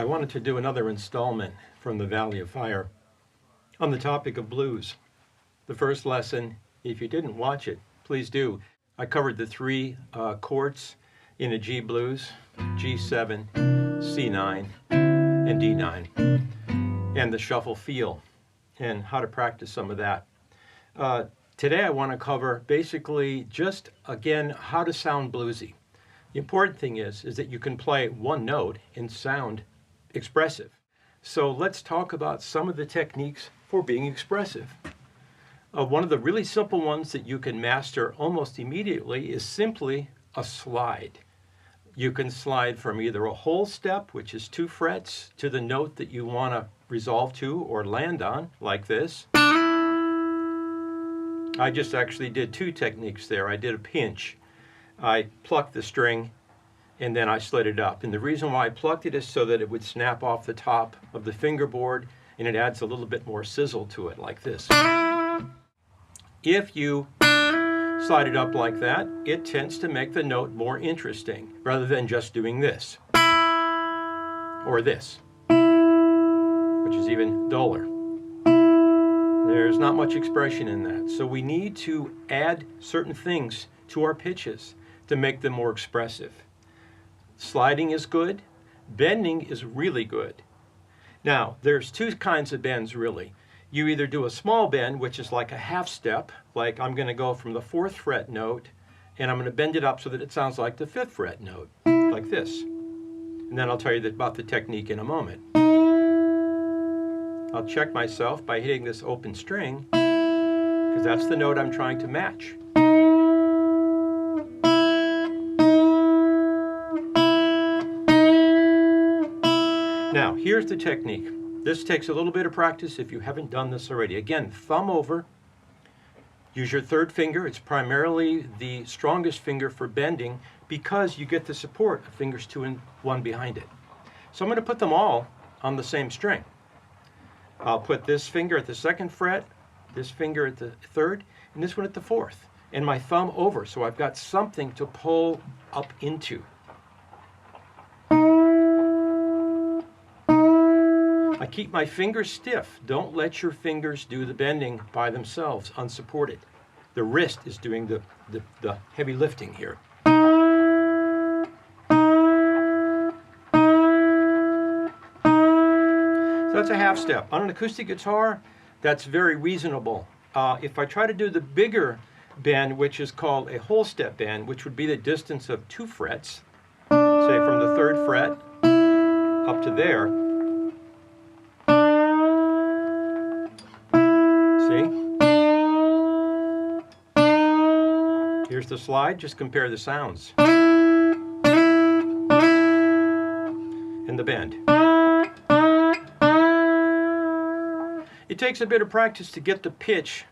I wanted to do another installment from the Valley of Fire on the topic of blues. The first lesson, if you didn't watch it, please do. I covered the three chords in a G blues: G7, C9, and D9, and the shuffle feel, and how to practice some of that. Today I want to cover basically just, again, how to sound bluesy. The important thing is that you can play one note and sound expressive. So let's talk about some of the techniques for being expressive. One of the really simple ones that you can master almost immediately is simply a slide. You can slide from either a whole step, which is 2 frets, to the note that you want to resolve to or land on, like this. I just actually did 2 techniques there. I did a pinch. I plucked the string and then I slid it up. And the reason why I plucked it is so that it would snap off the top of the fingerboard, and it adds a little bit more sizzle to it, like this. If you slide it up like that, it tends to make the note more interesting, rather than just doing this, or this, which is even duller. There's not much expression in that. So we need to add certain things to our pitches to make them more expressive. Sliding is good. Bending is really good. Now, there's 2 kinds of bends, really. You either do a small bend, which is like a half step, like I'm going to go from the 4th fret note, and I'm going to bend it up so that it sounds like the 5th fret note, like this. And then I'll tell you about the technique in a moment. I'll check myself by hitting this open string, because that's the note I'm trying to match. Now, here's the technique. This takes a little bit of practice if you haven't done this already. Again, thumb over. Use your 3rd finger. It's primarily the strongest finger for bending because you get the support of fingers 2 and 1 behind it. So I'm going to put them all on the same string. I'll put this finger at the 2nd fret, this finger at the 3rd, and this one at the 4th. And my thumb over, so I've got something to pull up into. I keep my fingers stiff. Don't let your fingers do the bending by themselves, unsupported. The wrist is doing the heavy lifting here. So that's a half step. On an acoustic guitar, that's very reasonable. If I try to do the bigger bend, which is called a whole step bend, which would be the distance of 2 frets, say from the 3rd fret up to there, here's the slide. Just compare the sounds. And the bend. It takes a bit of practice to get the pitch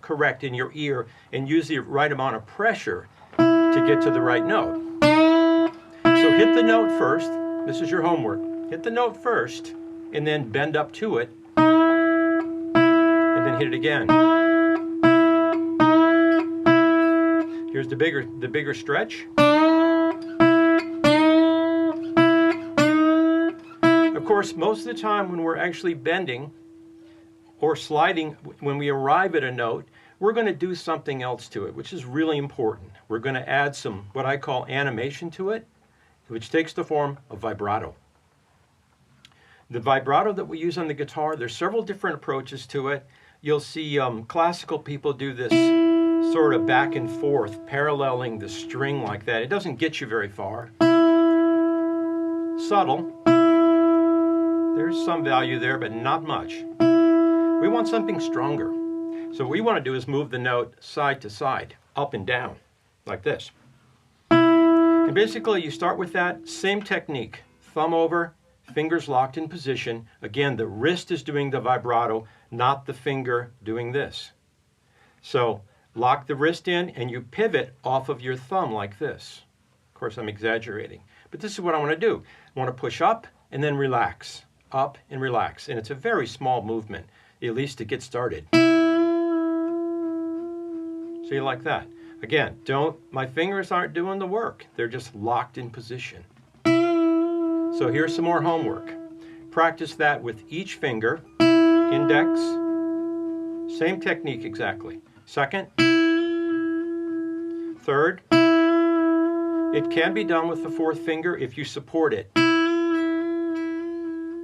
correct in your ear and use the right amount of pressure to get to the right note. So hit the note first. This is your homework. Hit the note first and then bend up to it and then hit it again. Here's the bigger stretch. Of course, most of the time when we're actually bending or sliding, when we arrive at a note, we're going to do something else to it, which is really important. We're going to add some, what I call animation to it, which takes the form of vibrato. The vibrato that we use on the guitar, there's several different approaches to it. You'll see classical people do this sort of back and forth, paralleling the string like that. It doesn't get you very far. Subtle. There's some value there, but not much. We want something stronger. So what we want to do is move the note side to side, up and down, like this. And basically you start with that same technique. Thumb over, fingers locked in position. Again, the wrist is doing the vibrato, not the finger doing this. So lock the wrist in and you pivot off of your thumb like this. Of course, I'm exaggerating, but this is what I want to do. I want to push up and then relax, up and relax. And it's a very small movement, at least to get started. See, like that. Again, my fingers aren't doing the work. They're just locked in position. So here's some more homework. Practice that with each finger, index, same technique exactly. Second, third. It can be done with the fourth finger if you support it.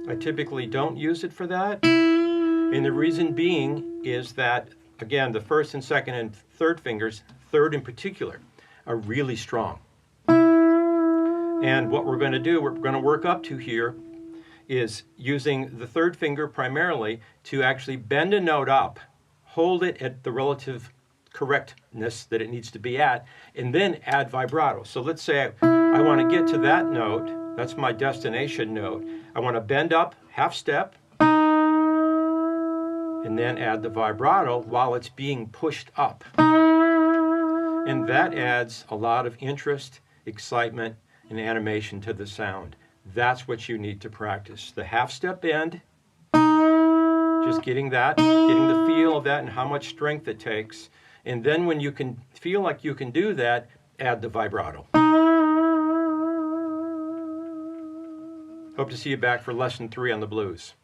I typically don't use it for that, and the reason being is that, again, the first and second and third fingers, third in particular, are really strong. And what we're going to do, we're going to work up to here, is using the third finger primarily to actually bend a note up, hold it at the relative correctness that it needs to be at, and then add vibrato. So let's say I want to get to that note, that's my destination note. I want to bend up half step, and then add the vibrato while it's being pushed up. And that adds a lot of interest, excitement, and animation to the sound. That's what you need to practice. The half step bend, just getting that, getting the feel of that and how much strength it takes. And then when you can feel like you can do that, add the vibrato. Hope to see you back for lesson 3 on the blues.